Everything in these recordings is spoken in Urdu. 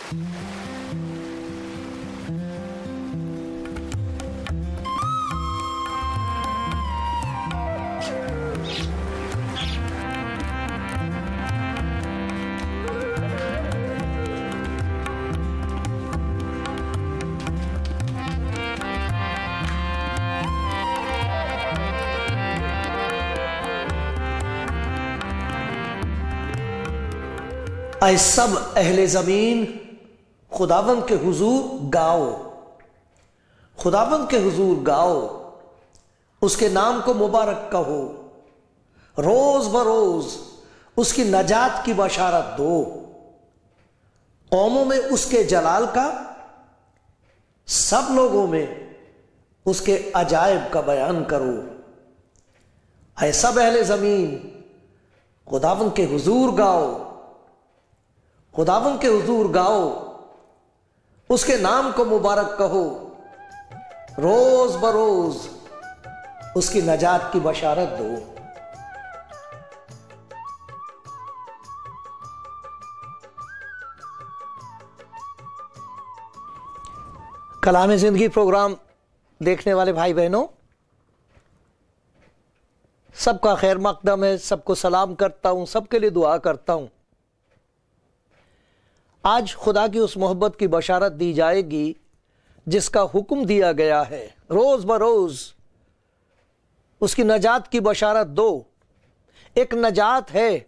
اے سب اہل زمین خداوند کے حضور گاؤ، خداوند کے حضور گاؤ، اس کے نام کو مبارک کہو، روز بروز اس کی نجات کی بشارت دو، قوموں میں اس کے جلال کا، سب لوگوں میں اس کے عجائب کا بیان کرو۔ اے سب اہل زمین خداوند کے حضور گاؤ، خداوند کے حضور گاؤ، اس کے نام کو مبارک کہو، روز بروز اس کی نجات کی بشارت دو۔ کلام زندگی پروگرام دیکھنے والے بھائی بہنوں، سب کا خیر مقدم ہے، سب کو سلام کرتا ہوں، سب کے لیے دعا کرتا ہوں۔ آج خدا کی اس محبت کی بشارت دی جائے گی جس کا حکم دیا گیا ہے، روز بروز اس کی نجات کی بشارت دو۔ ایک نجات ہے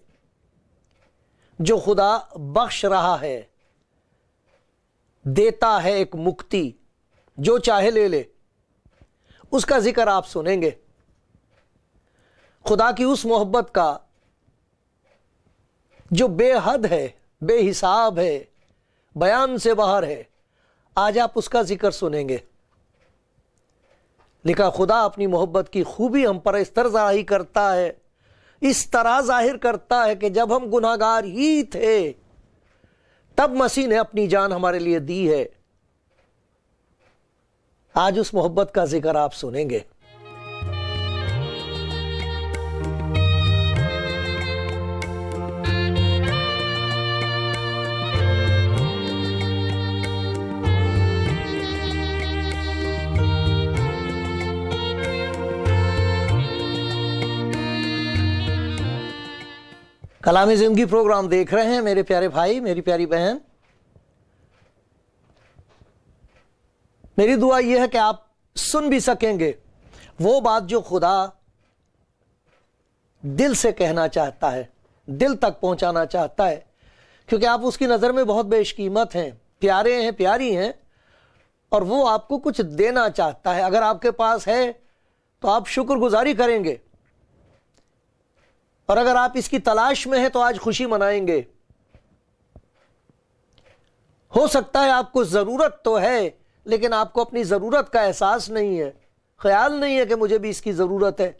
جو خدا بخش رہا ہے، دیتا ہے ایک مکتی، جو چاہے لے لے، اس کا ذکر آپ سنیں گے۔ خدا کی اس محبت کا جو بے حد ہے، بے حساب ہے، بیان سے باہر ہے، آج آپ اس کا ذکر سنیں گے۔ لکھا خدا اپنی محبت کی خوبی ہم پر اس طرح ظاہر کرتا ہے، اس طرح ظاہر کرتا ہے کہ جب ہم گناہگار ہی تھے تب مسیح نے اپنی جان ہمارے لیے دی ہے۔ آج اس محبت کا ذکر آپ سنیں گے۔ کلامی زندگی پروگرام دیکھ رہے ہیں میرے پیارے بھائی، میری پیاری بہن، میری دعا یہ ہے کہ آپ سن بھی سکیں گے وہ بات جو خدا دل سے کہنا چاہتا ہے، دل تک پہنچانا چاہتا ہے، کیونکہ آپ اس کی نظر میں بہت بیش قیمت ہیں، پیارے ہیں، پیاری ہیں، اور وہ آپ کو کچھ دینا چاہتا ہے۔ اگر آپ کے پاس ہے تو آپ شکر گزاری کریں گے، اور اگر آپ اس کی تلاش میں ہیں تو آج خوشی منائیں گے۔ ہو سکتا ہے آپ کو ضرورت تو ہے لیکن آپ کو اپنی ضرورت کا احساس نہیں ہے، خیال نہیں ہے کہ مجھے بھی اس کی ضرورت ہے۔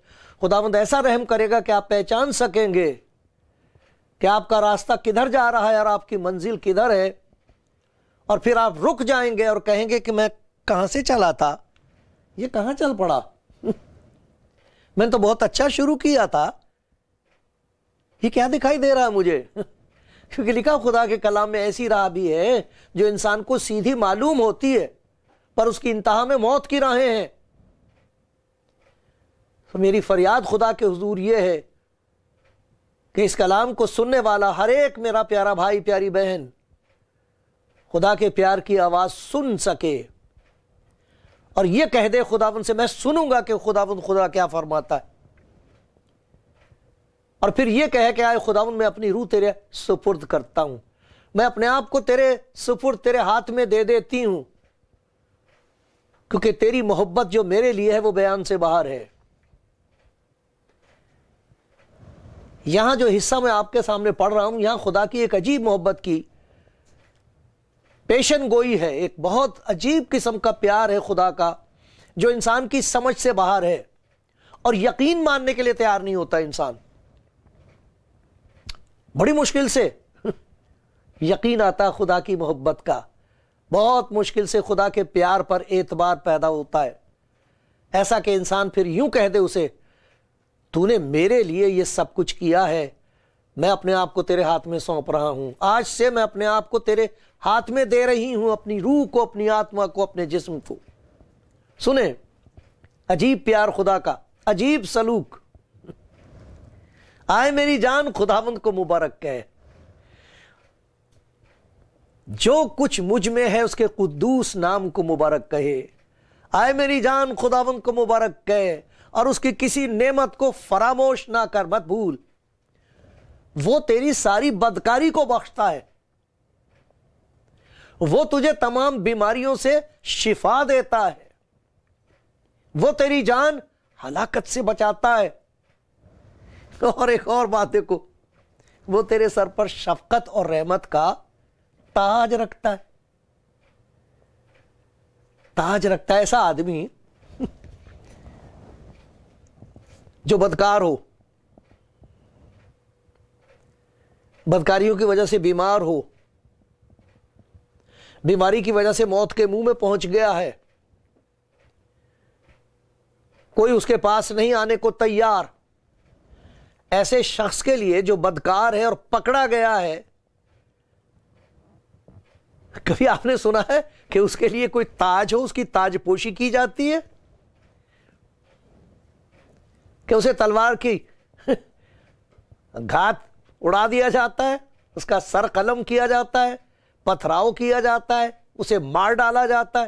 خداوند ایسا رحم کرے گا کہ آپ پہچان سکیں گے کہ آپ کا راستہ کدھر جا رہا ہے اور آپ کی منزل کدھر ہے، اور پھر آپ رک جائیں گے اور کہیں گے کہ میں کہاں سے چلا تھا، یہ کہاں چل پڑا، میں نے تو بہت اچھا شروع کیا تھا، یہ کیا دکھائی دے رہا ہے مجھے۔ کیونکہ لکھا خدا کے کلام میں ایسی راہ بھی ہے جو انسان کو سیدھی معلوم ہوتی ہے پر اس کی انتہا میں موت کی راہیں ہیں۔ تو میری فریاد خدا کے حضور یہ ہے کہ اس کلام کو سننے والا ہر ایک میرا پیارا بھائی، پیاری بہن، خدا کے پیار کی آواز سن سکے اور یہ کہہ دے خداوند سے، میں سنوں گا کہ خداوند خدا کیا فرماتا ہے، اور پھر یہ کہے کہ آئے خداوند میں اپنی روح تیرے سپرد کرتا ہوں، میں اپنے آپ کو تیرے سپرد، تیرے ہاتھ میں دے دیتی ہوں، کیونکہ تیری محبت جو میرے لیے ہے وہ بیان سے باہر ہے۔ یہاں جو حصہ میں آپ کے سامنے پڑھ رہا ہوں، یہاں خدا کی ایک عجیب محبت کی پیشن گوئی ہے، ایک بہت عجیب قسم کا پیار ہے خدا کا جو انسان کی سمجھ سے باہر ہے اور یقین ماننے کے لیے تیار نہیں ہوتا۔ انسان بڑی مشکل سے یقین آتا خدا کی محبت کا، بہت مشکل سے خدا کے پیار پر اعتبار پیدا ہوتا ہے، ایسا کہ انسان پھر یوں کہہ دے اسے، تو نے میرے لیے یہ سب کچھ کیا ہے، میں اپنے آپ کو تیرے ہاتھ میں سونپ رہا ہوں، آج سے میں اپنے آپ کو تیرے ہاتھ میں دے رہی ہوں اپنی روح کو، اپنی آتما کو، اپنے جسم کو۔ سنیں، عجیب پیار خدا کا، عجیب سلوک۔ آئے میری جان خداوند کو مبارک کہے، جو کچھ مجھ میں ہے اس کے قدوس نام کو مبارک کہے۔ آئے میری جان خداوند کو مبارک کہے اور اس کی کسی نعمت کو فراموش نہ کر، مت بھول۔ وہ تیری ساری بدکاری کو بخشتا ہے، وہ تجھے تمام بیماریوں سے شفا دیتا ہے، وہ تیری جان ہلاکت سے بچاتا ہے، اور ایک اور بات دیکھو، وہ تیرے سر پر شفقت اور رحمت کا تاج رکھتا ہے۔ تاج رکھتا ہے۔ ایسا آدمی جو بدکار ہو، بدکاریوں کی وجہ سے بیمار ہو، بیماری کی وجہ سے موت کے منہ میں پہنچ گیا ہے، کوئی اس کے پاس نہیں آنے کو تیار، ایسے شخص کے لیے جو بدکار ہے اور پکڑا گیا ہے، کبھی آپ نے سنا ہے کہ اس کے لیے کوئی تاج ہو، اس کی تاج پوشی کی جاتی ہے، کہ اسے تلوار کی گھات اڑا دیا جاتا ہے، اس کا سر قلم کیا جاتا ہے، پتھراؤ کیا جاتا ہے، اسے مار ڈالا جاتا ہے؟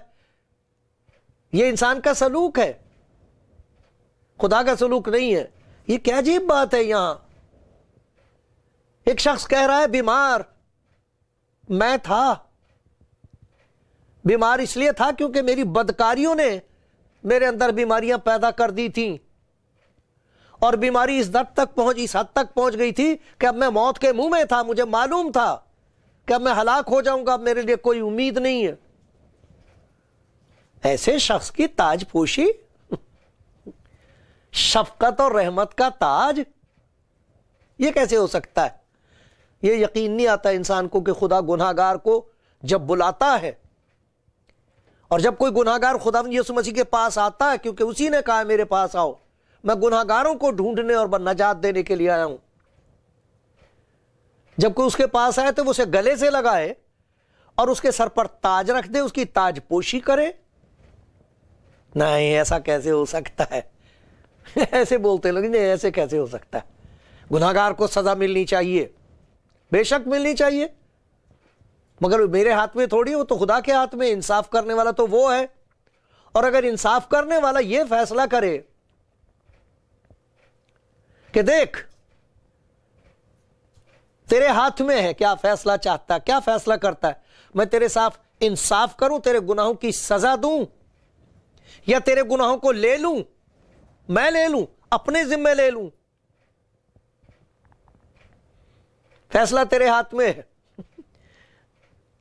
یہ انسان کا سلوک ہے، خدا کا سلوک نہیں ہے۔ یہ کیا عجیب بات ہے؟ یہاں ایک شخص کہہ رہا ہے بیمار میں تھا، بیمار اس لیے تھا کیونکہ میری بدکاریوں نے میرے اندر بیماریاں پیدا کر دی تھیں، اور بیماری اس حد تک پہنچ گئی تھی کہ اب میں موت کے منہ میں تھا، مجھے معلوم تھا کہ اب میں ہلاک ہو جاؤں گا، اب میرے لیے کوئی امید نہیں ہے۔ ایسے شخص کی تاج پوشی، شفقت اور رحمت کا تاج، یہ کیسے ہو سکتا ہے؟ یہ یقین نہیں آتا انسان کو کہ خدا گناہگار کو جب بلاتا ہے، اور جب کوئی گناہگار خداوند یسوع مسیح کے پاس آتا ہے، کیونکہ اسی نے کہا میرے پاس آؤ، میں گناہگاروں کو ڈھونڈنے اور نجات دینے کے لیے آیا ہوں۔ جب کوئی اس کے پاس آئے تو وہ اسے گلے سے لگائے اور اس کے سر پر تاج رکھ دے، اس کی تاج پوشی کرے۔ نہیں، ایسا کیسے ہو سکتا ہے؟ ایسے بولتے لوگ، نہیں ایسے کیسے ہو سکتا ہے؟ گناہگار کو سزا ملنی چاہیے، بے شک ملنی چاہیے، مگر میرے ہاتھ میں تھوڑی، وہ تو خدا کے ہاتھ میں، انصاف کرنے والا تو وہ ہے۔ اور اگر انصاف کرنے والا یہ فیصلہ کرے کہ دیکھ تیرے ہاتھ میں ہے، کیا فیصلہ چاہتا ہے، کیا فیصلہ کرتا ہے، میں تیرے ساتھ انصاف کروں، تیرے گناہوں کی سزا دوں، یا تیرے گناہوں کو لے لوں، میں لے لوں، اپنے ذمہ لے لوں، فیصلہ تیرے ہاتھ میں ہے۔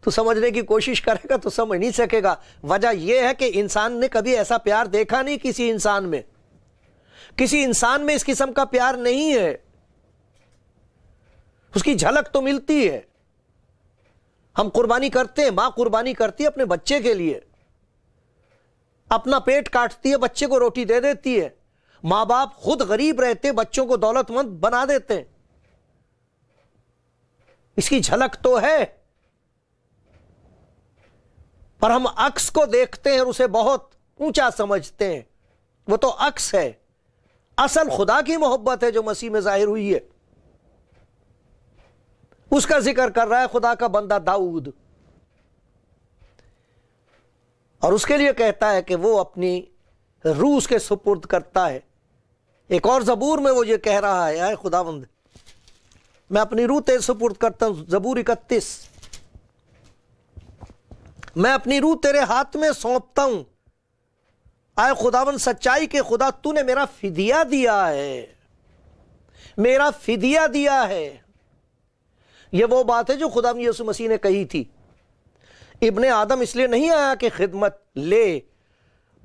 تو سمجھنے کی کوشش کرے گا تو سمجھ نہیں سکے گا۔ وجہ یہ ہے کہ انسان نے کبھی ایسا پیار دیکھا نہیں کسی انسان میں، کسی انسان میں اس قسم کا پیار نہیں ہے۔ اس کی جھلک تو ملتی ہے، ہم قربانی کرتے ہیں، ماں قربانی کرتی ہے اپنے بچے کے لیے، اپنا پیٹ کاٹتی ہے، بچے کو روٹی دے دیتی ہے۔ ماں باپ خود غریب رہتے، بچوں کو دولت مند بنا دیتے ہیں۔ اس کی جھلک تو ہے، پر ہم عکس کو دیکھتے ہیں اور اسے بہت اونچا سمجھتے ہیں۔ وہ تو عکس ہے، اصل خدا کی محبت ہے جو مسیح میں ظاہر ہوئی ہے۔ اس کا ذکر کر رہا ہے خدا کا بندہ داؤد، اور اس کے لیے کہتا ہے کہ وہ اپنی روح اس کے سپرد کرتا ہے۔ ایک اور زبور میں وہ یہ کہہ رہا ہے، اے خداوند میں اپنی روح تیرے سپرد کرتا ہوں، زبور 31، میں اپنی روح تیرے ہاتھ میں سونپتا ہوں۔ اے خداوند سچائی کے خدا، تو نے میرا فدیہ دیا ہے، میرا فدیہ دیا ہے۔ یہ وہ بات ہے جو خداوند یسوع مسیح نے کہی تھی، ابن آدم اس لیے نہیں آیا کہ خدمت لے،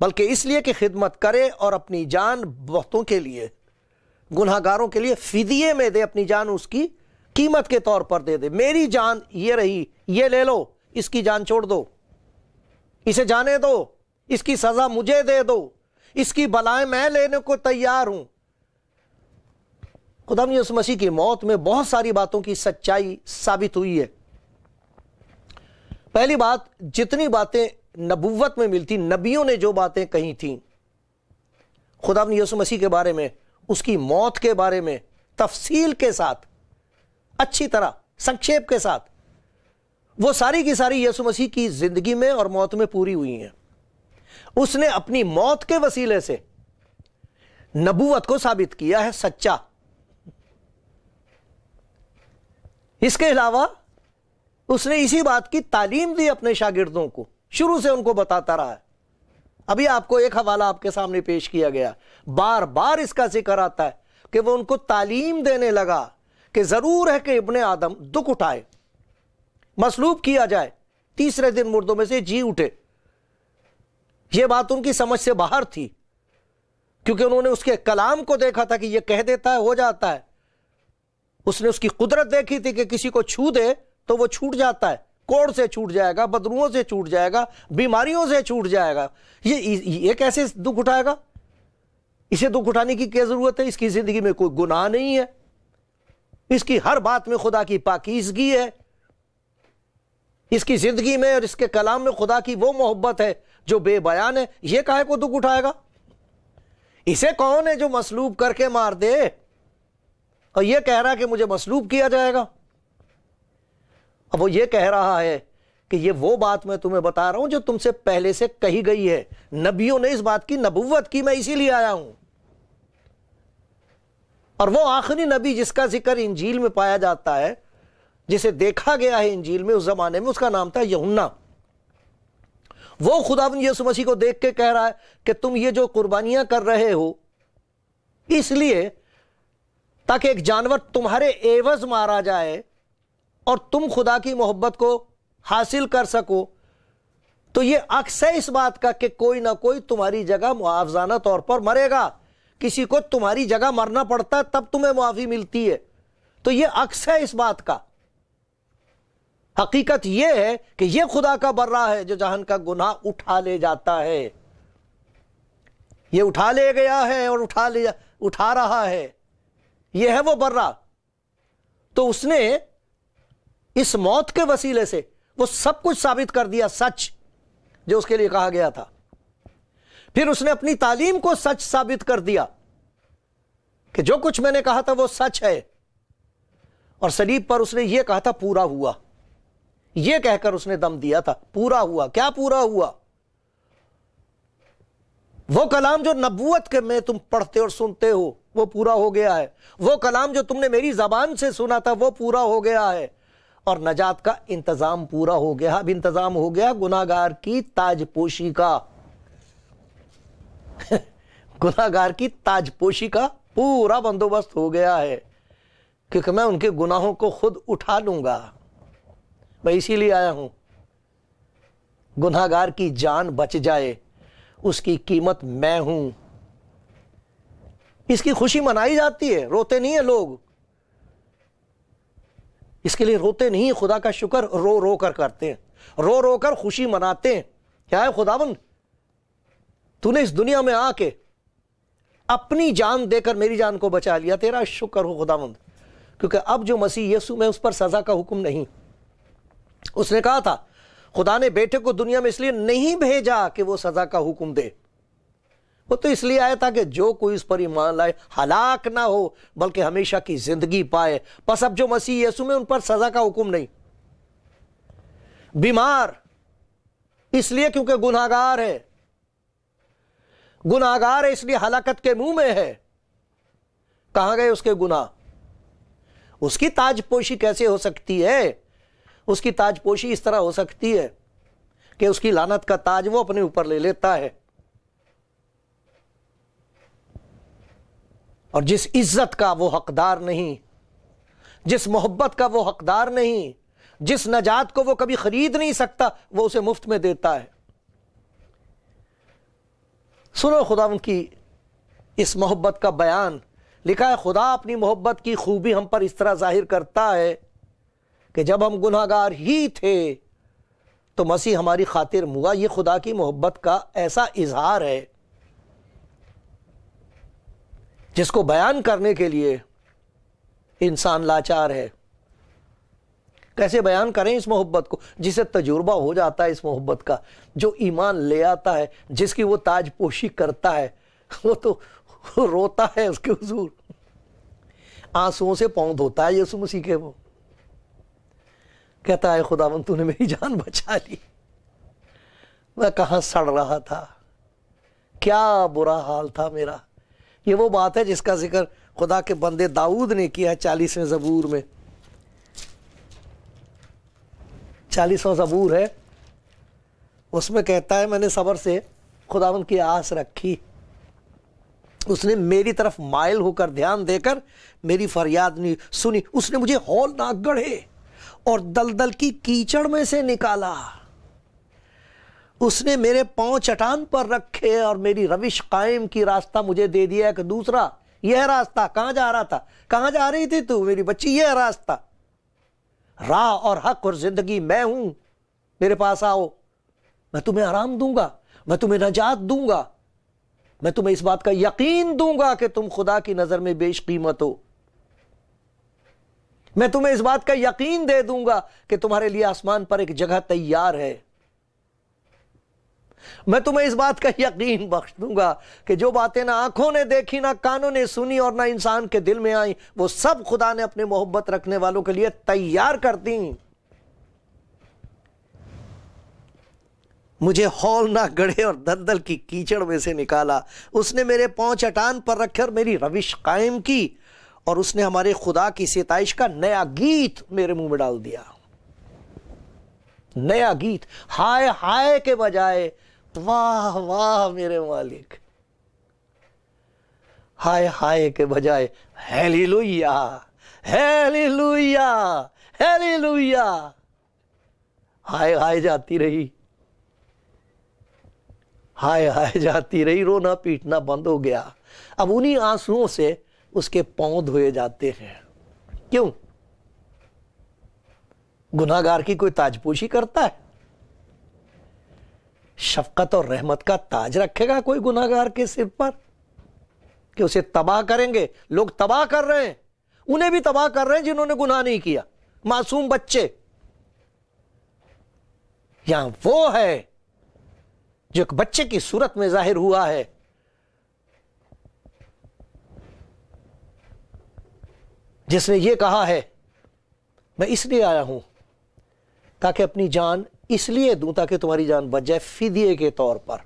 بلکہ اس لیے کہ خدمت کرے اور اپنی جان بہتوں کے لیے، گناہگاروں کے لیے فدیے میں دے، اپنی جان اس کی قیمت کے طور پر دے دے۔ میری جان یہ رہی، یہ لے لو، اس کی جان چھوڑ دو، اسے جانے دو، اس کی سزا مجھے دے دو، اس کی بلائیں میں لینے کو تیار ہوں۔ خدا یسوع مسیح کی موت میں بہت ساری باتوں کی سچائی ثابت ہوئی ہے۔ پہلی بات، جتنی باتیں نبوت میں ملتی، نبیوں نے جو باتیں کہی تھیں خداوند یسوع مسیح کے بارے میں، اس کی موت کے بارے میں تفصیل کے ساتھ، اچھی طرح سنکھیپ کے ساتھ، وہ ساری کی ساری یسوع مسیح کی زندگی میں اور موت میں پوری ہوئی ہیں۔ اس نے اپنی موت کے وسیلے سے نبوت کو ثابت کیا ہے سچا۔ اس کے علاوہ اس نے اسی بات کی تعلیم دی اپنے شاگردوں کو، شروع سے ان کو بتاتا رہا ہے۔ ابھی آپ کو ایک حوالہ آپ کے سامنے پیش کیا گیا، بار بار اس کا ذکر آتا ہے کہ وہ ان کو تعلیم دینے لگا کہ ضرور ہے کہ ابن آدم دکھ اٹھائے، مصلوب کیا جائے، تیسرے دن مردوں میں سے جی اٹھے۔ یہ بات ان کی سمجھ سے باہر تھی، کیونکہ انہوں نے اس کے کلام کو دیکھا تھا کہ یہ کہہ دیتا ہے ہو جاتا ہے۔ اس نے اس کی قدرت دیکھی تھی کہ کسی کو چھو دے تو وہ چھوٹ جاتا ہے، کوڑ سے چھوٹ جائے گا، بدروؤں سے چھوٹ جائے گا، بیماریوں سے چھوٹ جائے گا۔ یہ کیسے دکھ اٹھائے گا؟ اسے دکھ اٹھانے کی کیا ضرورت ہے؟ اس کی زندگی میں کوئی گناہ نہیں ہے، اس کی ہر بات میں خدا کی پاکیزگی ہے، اس کی زندگی میں اور اس کے کلام میں خدا کی وہ محبت ہے جو بے بیان ہے۔ یہ کاہے کو دکھ اٹھائے گا؟ اسے کون ہے جو مصلوب کر کے مار دے اور یہ کہہ رہا ہے کہ مجھے مصلوب کیا جائے گا؟ اب وہ یہ کہہ رہا ہے کہ یہ وہ بات میں تمہیں بتا رہا ہوں جو تم سے پہلے سے کہی گئی ہے، نبیوں نے اس بات کی نبوت کی، میں اسی لیے آیا ہوں۔ اور وہ آخری نبی جس کا ذکر انجیل میں پایا جاتا ہے، جسے دیکھا گیا ہے انجیل میں اس زمانے میں، اس کا نام تھا یوحنا۔ وہ خداوند یسوع مسیح کو دیکھ کے کہہ رہا ہے کہ تم یہ جو قربانیاں کر رہے ہو اس لیے تاکہ ایک جانور تمہارے عوض مارا جائے اور تم خدا کی محبت کو حاصل کر سکو، تو یہ عکس ہے اس بات کا کہ کوئی نہ کوئی تمہاری جگہ معاوضانہ طور پر مرے گا۔ کسی کو تمہاری جگہ مرنا پڑتا ہے تب تمہیں معافی ملتی ہے، تو یہ عکس ہے اس بات کا۔ حقیقت یہ ہے کہ یہ خدا کا برہ ہے جو جہان کا گناہ اٹھا لے جاتا ہے۔ یہ اٹھا لے گیا ہے اور اٹھا رہا ہے، یہ ہے وہ برہ۔ تو اس نے اس موت کے وسیلے سے وہ سب کچھ ثابت کر دیا، سچ جو اس کے لیے کہا گیا تھا۔ پھر اس نے اپنی تعلیم کو سچ ثابت کر دیا کہ جو کچھ میں نے کہا تھا وہ سچ ہے، اور صلیب پر اس نے یہ کہا تھا پورا ہوا، یہ کہہ کر اس نے دم دیا تھا، پورا ہوا۔ کیا پورا ہوا؟ وہ کلام جو نبوت کے میں تم پڑھتے اور سنتے ہو وہ پورا ہو گیا ہے، وہ کلام جو تم نے میری زبان سے سنا تھا وہ پورا ہو گیا ہے، اور نجات کا انتظام پورا ہو گیا۔ اب انتظام ہو گیا گناہگار کی تاج پوشی کا گناہگار کی تاج پوشی کا پورا بندوبست ہو گیا ہے، کیونکہ میں ان کے گناہوں کو خود اٹھا لوں گا۔ میں اسی لیے آیا ہوں، گناہگار کی جان بچ جائے، اس کی قیمت میں ہوں۔ اس کی خوشی منائی جاتی ہے، روتے نہیں ہیں لوگ، اس کے لیے روتے نہیں، خدا کا شکر رو رو کر کرتے ہیں، رو رو کر خوشی مناتے ہیں۔ کیا ہے خداوند، تو نے اس دنیا میں آ کے اپنی جان دے کر میری جان کو بچا لیا، تیرا شکر ہو خداوند، کیونکہ اب جو مسیح یسوع میں اس پر سزا کا حکم نہیں۔ اس نے کہا تھا خدا نے بیٹے کو دنیا میں اس لیے نہیں بھیجا کہ وہ سزا کا حکم دے، وہ تو اس لیے آیا تھا کہ جو کوئی اس پر ایمان لائے ہلاک نہ ہو بلکہ ہمیشہ کی زندگی پائے۔ بس اب جو مسیح یسوع میں ان پر سزا کا حکم نہیں۔ بیمار اس لیے کیونکہ گناہگار ہے، گناہگار ہے اس لیے ہلاکت کے منہ میں ہے۔ کہاں گئے اس کے گناہ؟ اس کی تاج پوشی کیسے ہو سکتی ہے؟ اس کی تاج پوشی اس طرح ہو سکتی ہے کہ اس کی لعنت کا تاج وہ اپنے اوپر لے لیتا ہے، اور جس عزت کا وہ حقدار نہیں، جس محبت کا وہ حقدار نہیں، جس نجات کو وہ کبھی خرید نہیں سکتا، وہ اسے مفت میں دیتا ہے۔ سنو خداوند کی اس محبت کا بیان۔ لکھا ہے خدا اپنی محبت کی خوبی ہم پر اس طرح ظاہر کرتا ہے کہ جب ہم گناہگار ہی تھے تو مسیح ہماری خاطر ہوا۔ یہ خدا کی محبت کا ایسا اظہار ہے جس کو بیان کرنے کے لیے انسان لاچار ہے۔ کیسے بیان کریں اس محبت کو؟ جسے تجربہ ہو جاتا ہے اس محبت کا، جو ایمان لے آتا ہے، جس کی وہ تاج پوشی کرتا ہے، وہ تو روتا ہے اس کے حضور، آنسوؤں سے پاؤں دھوتا ہے یسوع مسیح کے، وہ کہتا ہے خداوند تو نے میری جان بچا لی، میں کہاں سڑ رہا تھا، کیا برا حال تھا میرا۔ یہ وہ بات ہے جس کا ذکر خدا کے بندے داؤد نے کیا ہے 40ویں زبور میں۔ 40واں زبور ہے، اس میں کہتا ہے میں نے صبر سے خداوند کی آس رکھی، اس نے میری طرف مائل ہو کر دھیان دے کر میری فریاد نہیں سنی، اس نے مجھے ہولناک گڑھے اور دلدل کی کیچڑ میں سے نکالا، اس نے میرے پاؤں چٹان پر رکھے اور میری روش قائم کی راستہ مجھے دے دیا کہ دوسرا یہ راستہ۔ کہاں جا رہا تھا؟ کہاں جا رہی تھی تو میری بچی؟ یہ راستہ، راہ اور حق اور زندگی میں ہوں، میرے پاس آؤ، میں تمہیں آرام دوں گا، میں تمہیں نجات دوں گا، میں تمہیں اس بات کا یقین دوں گا کہ تم خدا کی نظر میں بیش قیمت ہو، میں تمہیں اس بات کا یقین دے دوں گا کہ تمہارے لیے آسمان پر ایک جگہ تیار ہے، میں تمہیں اس بات کا یقین بخش دوں گا کہ جو باتیں نہ آنکھوں نے دیکھی، نہ کانوں نے سنی اور نہ انسان کے دل میں آئیں، وہ سب خدا نے اپنے محبت رکھنے والوں کے لیے تیار کر دیں۔ مجھے ہولناک گڑھے اور دلدل کی کیچڑ میں سے نکالا، اس نے میرے پاؤں چٹان پر رکھے اور میری روش قائم کی، اور اس نے ہمارے خدا کی ستائش کا نیا گیت میرے منہ میں ڈال دیا۔ نیا گیت، ہائے ہائے کے بجائے واہ واہ میرے مالک، ہائے ہائے کے بجائے ہیلیلویا ہیلیلویا ہیلیلویا، ہائے ہائے جاتی رہی، ہائے ہائے جاتی رہی، رونا پیٹنا بند ہو گیا۔ اب انہی آنسوؤں سے اس کے پاؤں دھوئے جاتے ہیں۔ کیوں؟ گناہگار کی کوئی تاج پوشی کرتا ہے؟ شفقت اور رحمت کا تاج رکھے گا کوئی گناہگار کے سر پر کہ اسے تباہ کریں گے؟ لوگ تباہ کر رہے ہیں، انہیں بھی تباہ کر رہے ہیں جنہوں نے گناہ نہیں کیا، معصوم بچے۔ یہاں وہ ہے جو ایک بچے کی صورت میں ظاہر ہوا ہے، جس نے یہ کہا ہے میں اس لیے آیا ہوں تاکہ اپنی جان اس لیے دوں تاکہ تمہاری جان بچ جائے، فدیے کے طور پر۔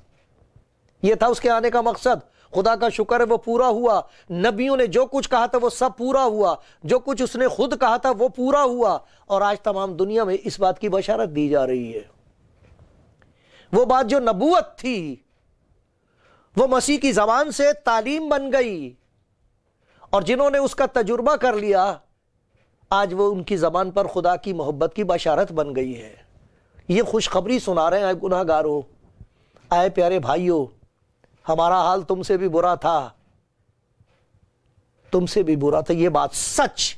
یہ تھا اس کے آنے کا مقصد۔ خدا کا شکر ہے وہ پورا ہوا، نبیوں نے جو کچھ کہا تھا وہ سب پورا ہوا، جو کچھ اس نے خود کہا تھا وہ پورا ہوا، اور آج تمام دنیا میں اس بات کی بشارت دی جا رہی ہے۔ وہ بات جو نبوت تھی وہ مسیح کی زبان سے تعلیم بن گئی، اور جنہوں نے اس کا تجربہ کر لیا آج وہ ان کی زبان پر خدا کی محبت کی بشارت بن گئی ہے۔ یہ خوشخبری سنا رہے ہیں، اے گناہ گارو، اے پیارے بھائیو، ہمارا حال تم سے بھی برا تھا، تم سے بھی برا تھا۔ یہ بات سچ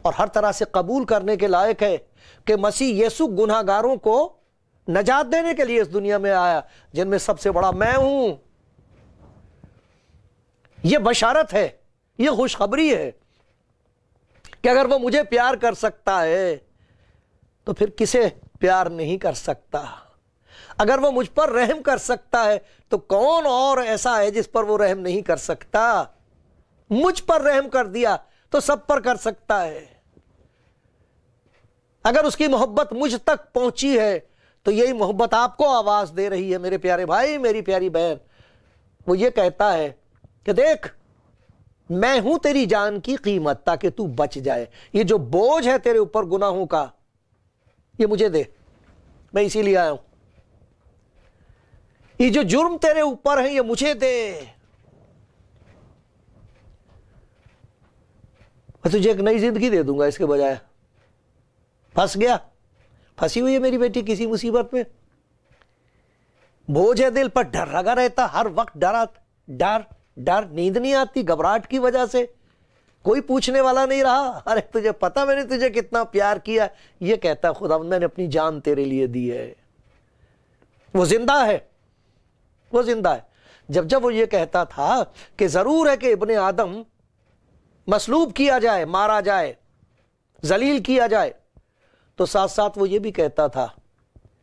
اور ہر طرح سے قبول کرنے کے لائق ہے کہ مسیح یسوع گناہ گاروں کو نجات دینے کے لیے اس دنیا میں آیا، جن میں سب سے بڑا میں ہوں۔ یہ بشارت ہے، یہ خوشخبری ہے کہ اگر وہ مجھے پیار کر سکتا ہے تو پھر کسے پیار نہیں کر سکتا؟ اگر وہ مجھ پر رحم کر سکتا ہے تو کون اور ایسا ہے جس پر وہ رحم نہیں کر سکتا؟ مجھ پر رحم کر دیا تو سب پر کر سکتا ہے۔ اگر اس کی محبت مجھ تک پہنچی ہے تو یہی محبت آپ کو آواز دے رہی ہے، میرے پیارے بھائی، میری پیاری بہن۔ وہ یہ کہتا ہے کہ دیکھ، میں ہوں تیری جان کی قیمت تاکہ تو بچ جائے۔ یہ جو بوجھ ہے تیرے اوپر گناہوں کا، یہ مجھے دے، میں اسی لیے آیا ہوں۔ یہ جو جرم تیرے اوپر ہے یہ مجھے دے، میں تجھے ایک نئی زندگی دے دوں گا اس کے بجائے۔ پھنس گیا، پھنسی ہوئی ہے میری بیٹی کسی مصیبت میں، بوجھ ہے دل پر، ڈر لگا رہتا ہر وقت، ڈر، نیند نہیں آتی گھبراہٹ کی وجہ سے، کوئی پوچھنے والا نہیں رہا، ارے تجھے پتا میں نے تجھے کتنا پیار کیا۔ یہ کہتا ہے خدا میں نے اپنی جان تیرے لیے دی ہے۔ وہ زندہ ہے، وہ زندہ ہے۔ جب وہ یہ کہتا تھا کہ ضرور ہے کہ ابن آدم مصلوب کیا جائے، مارا جائے، ذلیل کیا جائے، تو ساتھ ساتھ وہ یہ بھی کہتا تھا،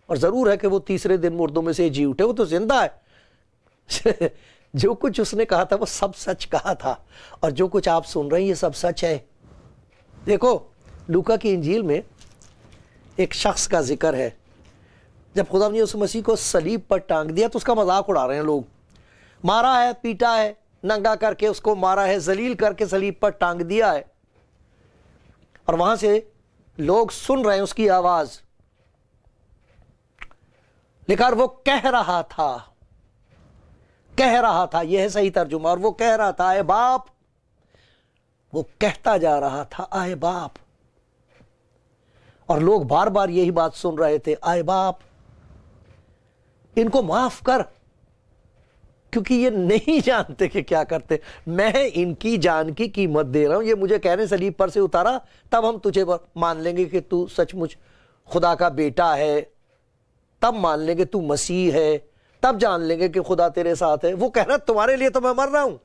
اور ضرور ہے کہ وہ تیسرے دن مردوں میں سے جی اٹھے، وہ تو زندہ ہے جو کچھ اس نے کہا تھا وہ سب سچ کہا تھا، اور جو کچھ آپ سن رہے ہیں یہ سب سچ ہے۔ دیکھو لوکا کی انجیل میں ایک شخص کا ذکر ہے، جب خدا نے یسوع مسیح کو صلیب پر ٹانگ دیا تو اس کا مذاق اڑا رہے ہیں لوگ، مارا ہے، پیٹا ہے، ننگا کر کے اس کو مارا ہے، ذلیل کر کے صلیب پر ٹانگ دیا ہے، اور وہاں سے لوگ سن رہے ہیں اس کی آواز، لیکن وہ کہہ رہا تھا، یہ ہے صحیح ترجمہ، اور وہ کہہ رہا تھا اے باپ، وہ کہتا جا رہا تھا اے باپ، اور لوگ بار بار یہی بات سن رہے تھے، اے باپ ان کو معاف کر، کیونکہ یہ نہیں جانتے کہ کیا کرتے، میں ان کی جان کی قیمت دے رہا ہوں، یہ مجھے کہہ رہے ہیں صلیب پر سے اتارا تب ہم تجھے مان لیں گے کہ تو سچ مچ خدا کا بیٹا ہے، تب مان لیں گے تو مسیح ہے، تب جان لیں گے کہ خدا تیرے ساتھ ہے۔ وہ کہہ رہا تمہارے لیے تو میں مر رہا ہوں،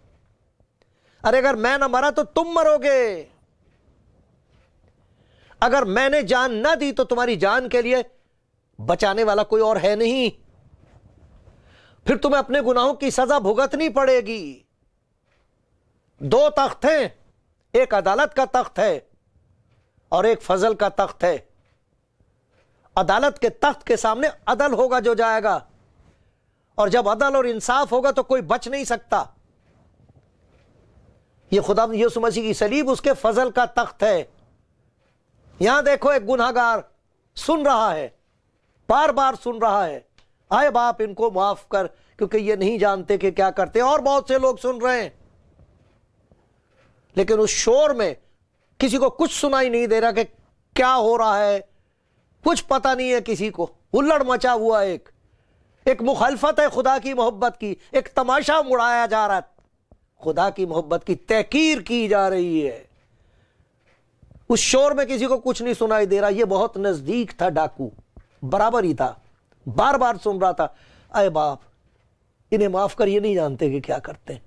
ارے اگر میں نہ مرا تو تم مرو گے، اگر میں نے جان نہ دی تو تمہاری جان کے لیے بچانے والا کوئی اور ہے نہیں، پھر تمہیں اپنے گناہوں کی سزا بھگتنی پڑے گی۔ دو تخت ہیں، ایک عدالت کا تخت ہے اور ایک فضل کا تخت ہے۔ عدالت کے تخت کے سامنے عدل ہوگا جو جائے گا، اور جب عدل اور انصاف ہوگا تو کوئی بچ نہیں سکتا۔ یہ خدا یسوع مسیح کی صلیب اس کے فضل کا تخت ہے۔ یہاں دیکھو ایک گنہگار سن رہا ہے، بار بار سن رہا ہے، اے باپ ان کو معاف کر کیونکہ یہ نہیں جانتے کہ کیا کرتے، اور بہت سے لوگ سن رہے ہیں، لیکن اس شور میں کسی کو کچھ سنائی نہیں دے رہا کہ کیا ہو رہا ہے، کچھ پتہ نہیں ہے کسی کو، ہلڑ مچا ہوا ایک مخالفت ہے خدا کی محبت کی، ایک تماشا اڑایا جا رہا ہے، خدا کی محبت کی تحقیر کی جا رہی ہے۔ اس شور میں کسی کو کچھ نہیں سنائی دے رہا، یہ بہت نزدیک تھا ڈاکو، برابر ہی تھا، بار بار سن رہا تھا، اے باپ انہیں معاف کر، یہ نہیں جانتے کہ کیا کرتے ہیں،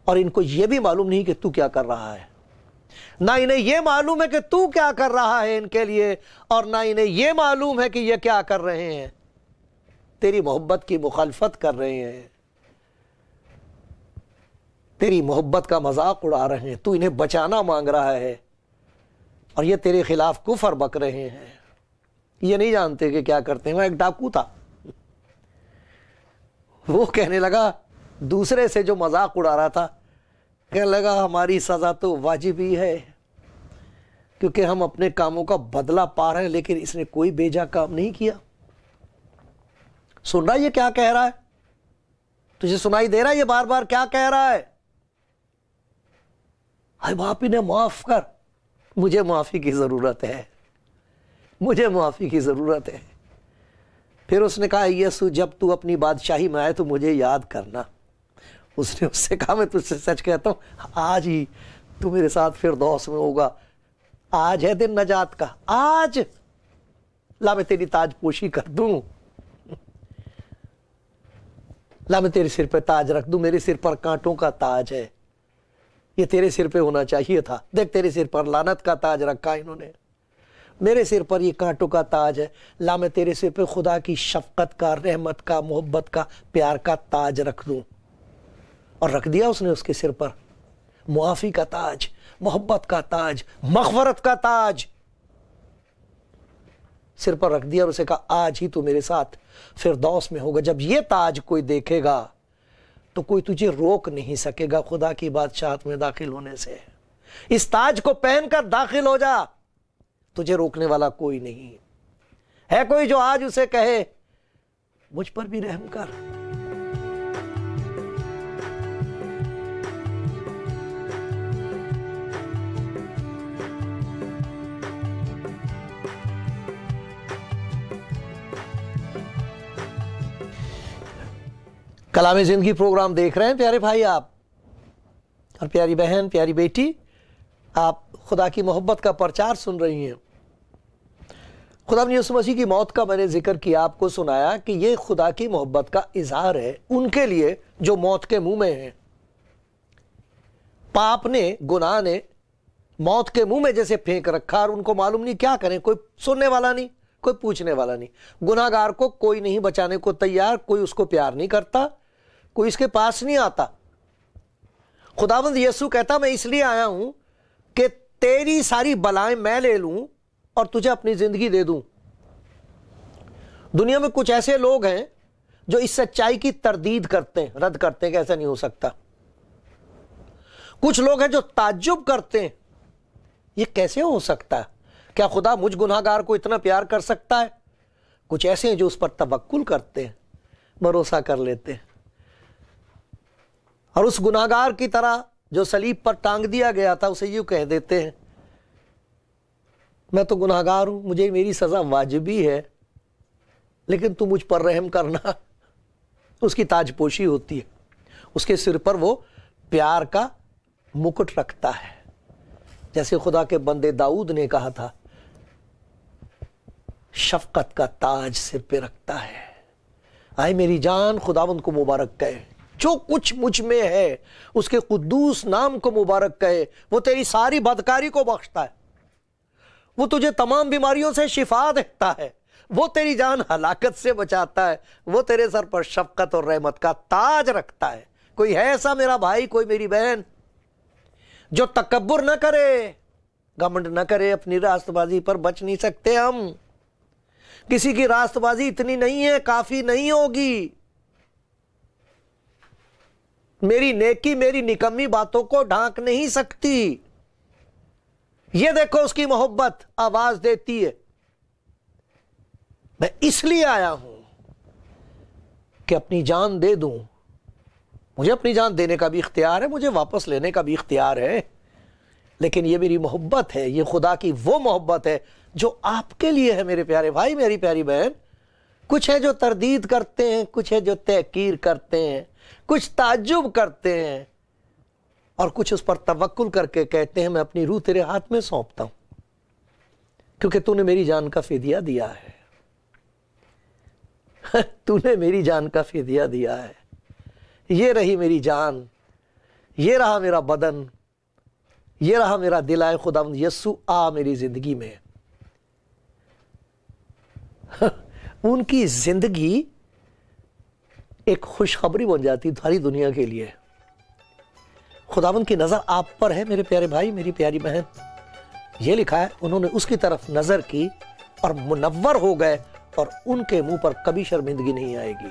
اور ان کو یہ بھی معلوم نہیں کہ تو کیا کر رہا ہے، نہ انہیں یہ معلوم ہے کہ تو کیا کر رہا ہے ان کے لیے، اور نہ انہیں یہ معلوم ہے کہ یہ کیا کر رہے ہیں، تیری محبت کی مخالفت کر رہے ہیں، تیری محبت کا مذاق اڑا رہے ہیں، تو انہیں بچانا مانگ رہا ہے اور یہ تیرے خلاف کفر بک رہے ہیں، یہ نہیں جانتے کہ کیا کرتے ہیں۔ وہ ایک ڈاکو تھا، وہ کہنے لگا دوسرے سے جو مذاق اڑا رہا تھا، کہنے لگا ہماری سزا تو واجب ہی ہے کیونکہ ہم اپنے کاموں کا بدلہ پا رہے ہیں، لیکن اس نے کوئی بیجا کام نہیں کیا۔ سن رہا یہ کیا کہہ رہا ہے؟ تجھے سنائی دے رہا ہے یہ بار بار کیا کہہ رہا ہے؟ اے باپ انہیں معاف کر، مجھے معافی کی ضرورت ہے، مجھے معافی کی ضرورت ہے۔ پھر اس نے کہا یسوع جب تو اپنی بادشاہی میں آئے تو مجھے یاد کرنا۔ اس نے اس سے کہا میں تجھ سے سچ کہتا ہوں آج ہی تو میرے ساتھ فردوس میں ہوگا، آج ہے دن نجات کا، آج لا میں تیری تاج پوشی کر دوں، لا میں تیرے سر پہ تاج رکھ دوں، میرے سر پر کانٹوں کا تاج ہے، یہ تیرے سر پہ ہونا چاہیے تھا، دیکھ تیرے سر پر لعنت کا تاج رکھا انہوں نے، میرے سر پر یہ کانٹوں کا تاج ہے، لا میں تیرے سر پہ خدا کی شفقت کا، رحمت کا، محبت کا، پیار کا تاج رکھ دوں۔ اور رکھ دیا اس نے اس کے سر پر معافی کا تاج، محبت کا تاج، مغفرت کا تاج سر پر رکھ دیا، اور اسے کہا آج ہی تو میرے ساتھ فردوس میں ہوگا۔ جب یہ تاج کوئی دیکھے گا تو کوئی تجھے روک نہیں سکے گا خدا کی بادشاہت میں داخل ہونے سے۔ اس تاج کو پہن کر داخل ہو جا، تجھے روکنے والا کوئی نہیں ہے۔ کوئی جو آج اسے کہے مجھ پر بھی رحم کر؟ کلام زندگی پروگرام دیکھ رہے ہیں پیارے بھائی آپ اور پیاری بہن، پیاری بیٹی، آپ خدا کی محبت کا پرچار سن رہی ہیں۔ خدا یسوع مسیح کی موت کا میں نے ذکر کیا، آپ کو سنایا کہ یہ خدا کی محبت کا اظہار ہے ان کے لیے جو موت کے منہ میں ہیں۔ پاپ نے، گناہ نے موت کے منہ میں جیسے پھینک رکھا، اور ان کو معلوم نہیں کیا کریں، کوئی سننے والا نہیں، کوئی پوچھنے والا نہیں۔ گناہگار کو کوئی نہیں بچانے کو تیار، کوئی اس کو پیار نہیں کرتا، کوئی اس کے پاس نہیں آتا۔ خداوند یسوع کہتا میں اس لیے آیا ہوں کہ تیری ساری بلائیں میں لے لوں اور تجھے اپنی زندگی دے دوں۔ دنیا میں کچھ ایسے لوگ ہیں جو اس سچائی کی تردید کرتے ہیں، رد کرتے ہیں کہ ایسا نہیں ہو سکتا۔ کچھ لوگ ہیں جو تعجب کرتے ہیں، یہ کیسے ہو سکتا ہے؟ کیا خدا مجھ گناہگار کو اتنا پیار کر سکتا ہے؟ کچھ ایسے ہیں جو اس پر توکل کرتے ہیں، بھروسہ کر لیتے ہیں، اور اس گناہگار کی طرح جو صلیب پر ٹانگ دیا گیا تھا اسے یوں کہہ دیتے ہیں میں تو گناہگار ہوں، مجھے میری سزا واجبی ہے، لیکن تو مجھ پر رحم کرنا۔ اس کی تاج پوشی ہوتی ہے، اس کے سر پر وہ پیار کا مکٹ رکھتا ہے، جیسے خدا کے بندے داؤد نے کہا تھا شفقت کا تاج سر پہ رکھتا ہے۔ آئے میری جان خداوند کو مبارک کہے، جو کچھ مجھ میں ہے اس کے قدوس نام کو مبارک کہے۔ وہ تیری ساری بدکاری کو بخشتا ہے، وہ تجھے تمام بیماریوں سے شفا دیتا ہے، وہ تیری جان ہلاکت سے بچاتا ہے، وہ تیرے سر پر شفقت اور رحمت کا تاج رکھتا ہے۔ کوئی ہے ایسا میرا بھائی، کوئی میری بہن جو تکبر نہ کرے، گھمنڈ نہ کرے اپنی راست بازی پر؟ بچ نہیں سکتے ہم، کسی کی راست بازی اتنی نہیں ہے، کافی نہیں ہوگی۔ میری نیکی میری نکمی باتوں کو ڈھانک نہیں سکتی۔ یہ دیکھو اس کی محبت آواز دیتی ہے، میں اس لیے آیا ہوں کہ اپنی جان دے دوں۔ مجھے اپنی جان دینے کا بھی اختیار ہے، مجھے واپس لینے کا بھی اختیار ہے، لیکن یہ میری محبت ہے، یہ خدا کی وہ محبت ہے جو آپ کے لیے ہے میرے پیارے بھائی، میری پیاری بہن۔ کچھ ہے جو تردید کرتے ہیں، کچھ ہے جو تحقیر کرتے ہیں، کچھ تعجب کرتے ہیں، اور کچھ اس پر توکل کر کے کہتے ہیں میں اپنی روح تیرے ہاتھ میں سونپتا ہوں کیونکہ تو نے میری جان کا فدیہ دیا ہے۔ تو نے میری جان کا فدیہ دیا ہے، یہ رہی میری جان، یہ رہا میرا بدن، یہ رہا میرا دل، آئے خداوند یسوع آ میری زندگی میں۔ ان کی زندگی ایک خوشخبری بن جاتی ساری دنیا کے لیے۔ خداوند کی نظر آپ پر ہے میرے پیارے بھائی، میری پیاری بہن۔ یہ لکھا ہے انہوں نے اس کی طرف نظر کی اور منور ہو گئے، اور ان کے منہ پر کبھی شرمندگی نہیں آئے گی۔